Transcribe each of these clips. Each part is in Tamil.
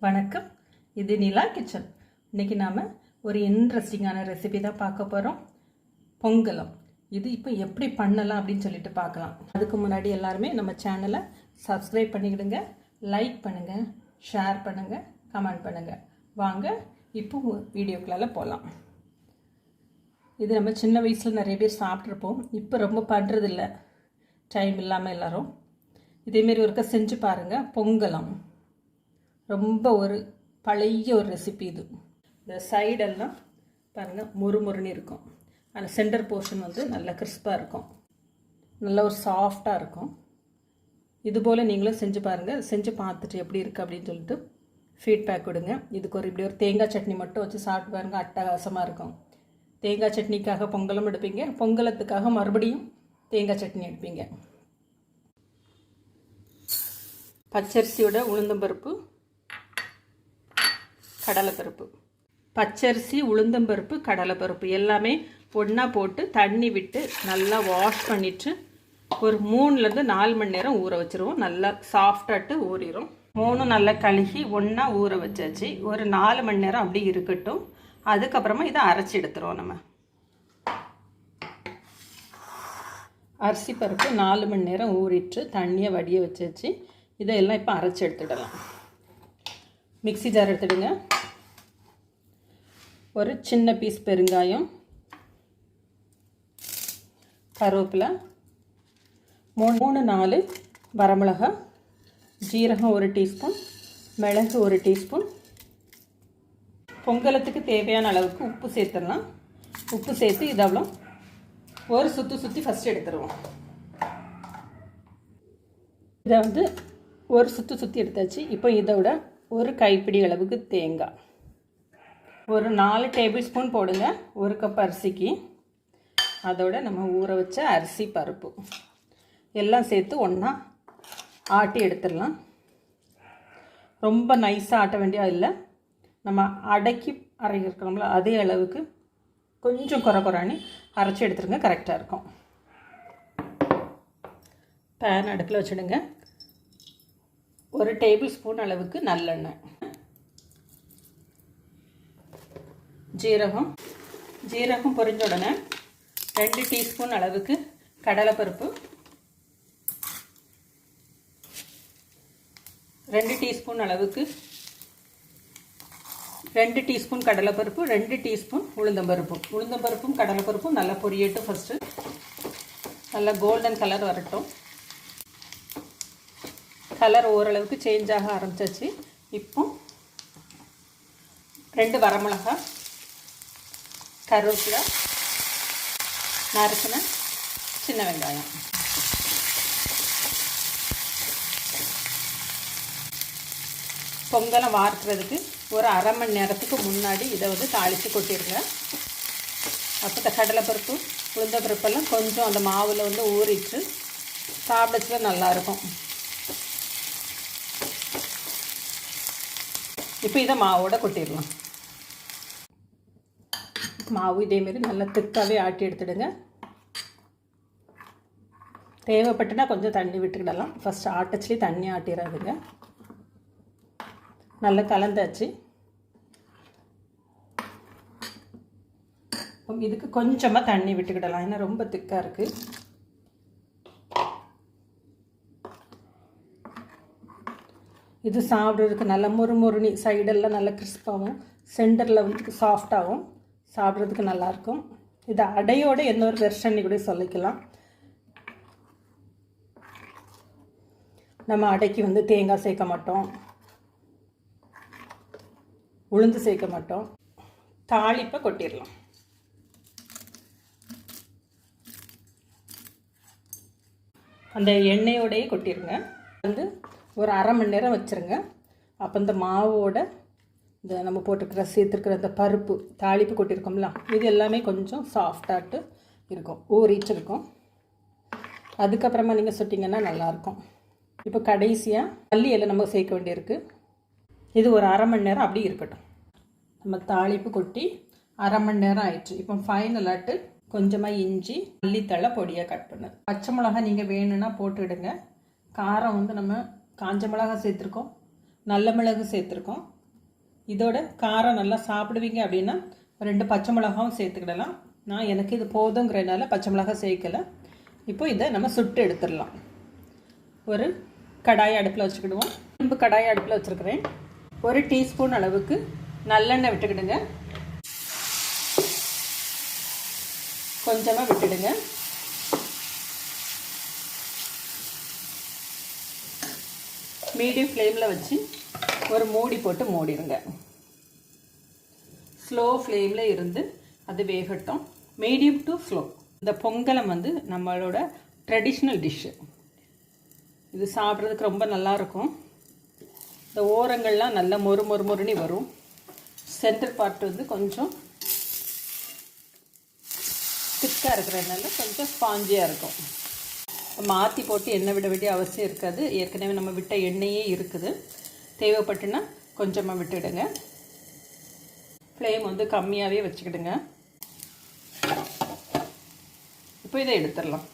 வணக்கம், இது நிலா கிச்சன். இன்றைக்கி நாம் ஒரு இன்ட்ரெஸ்டிங்கான ரெசிபி தான் பார்க்க போகிறோம். பொங்கலம். இது இப்போ எப்படி பண்ணலாம் அப்படின்னு சொல்லிட்டு பார்க்கலாம். அதுக்கு முன்னாடி எல்லாருமே நம்ம சேனலை சப்ஸ்கிரைப் பண்ணிக்கிடுங்க, லைக் பண்ணுங்கள், ஷேர் பண்ணுங்கள், கமெண்ட் பண்ணுங்கள். வாங்க இப்போ வீடியோக்குள்ளால போகலாம். இது நம்ம சின்ன வயசில் நிறைய பேர் சாப்பிட்ருப்போம். இப்போ ரொம்ப பண்ணுறதில்ல, டைம் இல்லாமல் எல்லோரும். இதேமாரி ஒருக்க செஞ்சு பாருங்கள். பொங்கலம் ரொம்ப ஒரு பழைய ஒரு ரெசிபி. இது இந்த சைடெல்லாம் பாருங்கள் முறுமுறுன்னு இருக்கும். அந்த சென்டர் போர்ஷன் வந்து நல்லா கிறிஸ்பாக இருக்கும், நல்ல ஒரு சாஃப்டாக இருக்கும். இதுபோல் நீங்களும் செஞ்சு பாருங்கள். செஞ்சு பார்த்துட்டு எப்படி இருக்குது அப்படின்னு சொல்லிட்டு ஃபீட்பேக் கொடுங்க. இதுக்கு இப்படி ஒரு தேங்காய் சட்னி மட்டும் வச்சு சாப்பிட்டு பாருங்கள், அட்டகாசமாக இருக்கும். தேங்காய் சட்னிக்காக பொங்கலும் எடுப்பீங்க, பொங்கலத்துக்காக மறுபடியும் தேங்காய் சட்னி எடுப்பீங்க. பச்சரிசியோட உளுந்தம்பருப்பு, கடலைப்பருப்பு, பச்சரிசி, உளுந்தம்பருப்பு, கடலைப்பருப்பு எல்லாமே ஒன்றா போட்டு தண்ணி விட்டு நல்லா வாஷ் பண்ணிவிட்டு ஒரு 3-4 மணி நேரம் ஊற வச்சுருவோம். நல்லா சாஃப்டாட்டு ஊறிடும். 3 நல்லா கழுகி ஒன்றா ஊற வச்சாச்சு. ஒரு 4 மணி நேரம் அப்படி இருக்கட்டும். அதுக்கப்புறமா இதை அரைச்சி எடுத்துருவோம். நம்ம அரிசி பருப்பு 4 மணி நேரம் ஊறிட்டு தண்ணியை வடிய வச்சாச்சு. இதையெல்லாம் இப்போ அரைச்சி எடுத்துடலாம். மிக்ஸி ஜார் எடுத்துடுங்க. ஒரு சின்ன பீஸ் பெருங்காயம், கருவேப்பிலை, 3-4 வரமிளகா, ஜீரகம் 1 டீஸ்பூன், மிளகு 1 டீஸ்பூன். பொங்கலத்துக்கு தேவையான அளவுக்கு உப்பு சேர்த்துடலாம். உப்பு சேர்த்து இது அவ்வளோ ஒரு சுற்றி ஃபஸ்ட்டு எடுத்துருவோம். இதை வந்து ஒரு சுற்றி எடுத்தாச்சு. இப்போ இதோட ஒரு கைப்பிடி அளவுக்கு தேங்காய், ஒரு 4 டேபிள் ஸ்பூன் போடுங்க, 1 கப் அரிசிக்கு. அதோட நம்ம ஊற வச்ச அரிசி பருப்பு எல்லாம் சேர்த்து ஒன்றா ஆட்டி எடுத்துடலாம். ரொம்ப நைஸாக ஆட்ட வேண்டிய இல்லை, நம்ம அடக்கி அரைக்கிறோம்ல அதே அளவுக்கு கொஞ்சம் குறைன்னு அரைச்சி எடுத்துருங்க, கரெக்டாக இருக்கும். பேன் அடுப்பில் வச்சுடுங்க. ஒரு டேபிள் ஸ்பூன் அளவுக்கு நல்லெண்ணெய், ஜீரகம் பொரிஞ்ச உடனே 2 டீஸ்பூன் அளவுக்கு கடலைப்பருப்பு, 2 டீஸ்பூன் அளவுக்கு 2 டீஸ்பூன் கடலைப்பருப்பு, 2 டீஸ்பூன் உளுந்தம்பருப்பும் கடலைப்பருப்பும் நல்லா பொரியட்டும். ஃபஸ்ட்டு நல்லா கோல்டன் கலர் வரட்டும். கலர் ஓரளவுக்கு சேஞ்ச் ஆக ஆரம்பிச்சாச்சு. இப்போ 2 வரமிளகா, கருவேப்பிலை, நறுக்கின சின்ன வெங்காயம், பொங்கலம் வார்க்கிறதுக்கு ஒரு அரை மணி நேரத்துக்கு முன்னாடி இதை வந்து தாளித்து கொட்டிடுங்க. அப்போ இந்த கடலைப்பருப்பு உளுந்தப்பருப்பெல்லாம் கொஞ்சம் அந்த மாவில் வந்து ஊறிட்டு சாப்பிடச்சுல நல்லாயிருக்கும். இப்போ இதை மாவோட கொட்டிடலாம். மாவு இதேமாரி நல்லா திக்காகவே ஆட்டி எடுத்துடுங்க. தேவைப்பட்டுனா கொஞ்சம் தண்ணி விட்டுக்கிடலாம். ஃபஸ்ட்டு ஆட்டச்சுலேயே தண்ணி ஆட்டிடாதுங்க. நல்லா கலந்தாச்சு. இதுக்கு கொஞ்சமாக தண்ணி விட்டுக்கிடலாம், ஏன்னா ரொம்ப திக்காக இருக்குது. இது சாப்பிட்றதுக்கு நல்லா முறுமுறுனி, சைடெல்லாம் நல்லா கிறிஸ்பாகவும் சென்டரில் வந்து சாஃப்டாகவும் சாப்பிட்றதுக்கு நல்லாயிருக்கும். இது அடையோட எந்த ஒரு வெர்ஷன் கூட சொல்லிக்கலாம். நம்ம அடைக்கு வந்து தேங்காய் சேர்க்க மாட்டோம், உளுந்து சேர்க்க மாட்டோம். தாளிப்பை கொட்டிடலாம். அந்த எண்ணெயோடையே கொட்டிடுங்க. வந்து ஒரு அரை மணி நேரம் வச்சுருங்க. அப்போ இந்த மாவோட இந்த நம்ம போட்டுருக்கிற சேர்த்துருக்கிற இந்த பருப்பு தாளிப்பு கொட்டியிருக்கோம்ல, இது எல்லாமே கொஞ்சம் சாஃப்டாட்டு இருக்கும், ஊறிச்சிருக்கும். அதுக்கப்புறமா நீங்கள் சுட்டிங்கன்னா நல்லாயிருக்கும். இப்போ கடைசியாக மல்லி இலை நம்ம சேர்க்க வேண்டியிருக்கு. இது ஒரு அரை மணி நேரம் அப்படி இருக்கட்டும். நம்ம தாளிப்பு கொட்டி அரை மணி நேரம் ஆயிடுச்சு. இப்போ ஃபைனலாட்டு கொஞ்சமாக இஞ்சி, மல்லித்தழை பொடியாக கட் பண்ணு. பச்சை மிளகா நீங்கள் வேணும்னா போட்டுவிடுங்க. காரம் வந்து நம்ம காஞ்ச மிளகா சேர்த்துருக்கோம், நல்ல மிளகு சேர்த்துருக்கோம். இதோட காரம் நல்லா சாப்பிடுவீங்க அப்படின்னா 2 பச்சை மிளகாவும் சேர்த்துக்கிடலாம். நான் எனக்கு இது போதுங்கிறதுனால பச்சை மிளகாய் சேர்க்கலை. இப்போ இதை நம்ம சுட்டு எடுத்துடலாம். ஒரு கடாயை அடுப்பில் வச்சுக்கிடுவோம். இரும்பு கடாயை அடுப்பில் வச்சுருக்கிறேன். 1 டீஸ்பூன் அளவுக்கு நல்லெண்ணெய் விட்டுக்கிடுங்க. கொஞ்சமாக விட்டுடுங்க. மீடியம் ஃப்ளேமில் வச்சு ஒரு மூடி போட்டு மூடிடுங்க. ஸ்லோ ஃப்ளேமில் இருந்து அது வேகட்டும். Medium to slow. இந்த பொங்கலம் வந்து நம்மளோட ட்ரெடிஷ்னல் டிஷ்ஷு. இது சாப்பிட்றதுக்கு ரொம்ப நல்லாயிருக்கும். இந்த ஓரங்கள்லாம் நல்லா மொறுன்னு வரும். சென்டர் பார்ட் வந்து கொஞ்சம் திக்காக இருக்கிறதுனால கொஞ்சம் ஸ்பாஞ்சியாக இருக்கும். மாற்றி போட்டு எண்ணெய் விட வேண்டிய அவசியம் இருக்காது. ஏற்கனவே நம்ம விட்ட எண்ணெயே இருக்குது. தேவைப்பட்டுன்னா கொஞ்சமாக விட்டுடுங்க. ஃப்ளேம் வந்து கம்மியாகவே வச்சுக்கிடுங்க. இப்போ இதை எடுத்துடலாம்.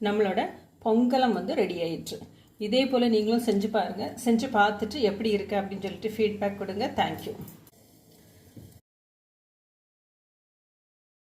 நம்மளோட பொங்கலம் வந்து ரெடி ஆயிடுச்சு. இதே போல் நீங்களும் செஞ்சு பாருங்கள். செஞ்சு பார்த்துட்டு எப்படி இருக்குது அப்படின்னு சொல்லிட்டு ஃபீட்பேக் கொடுங்க. தேங்க்யூ.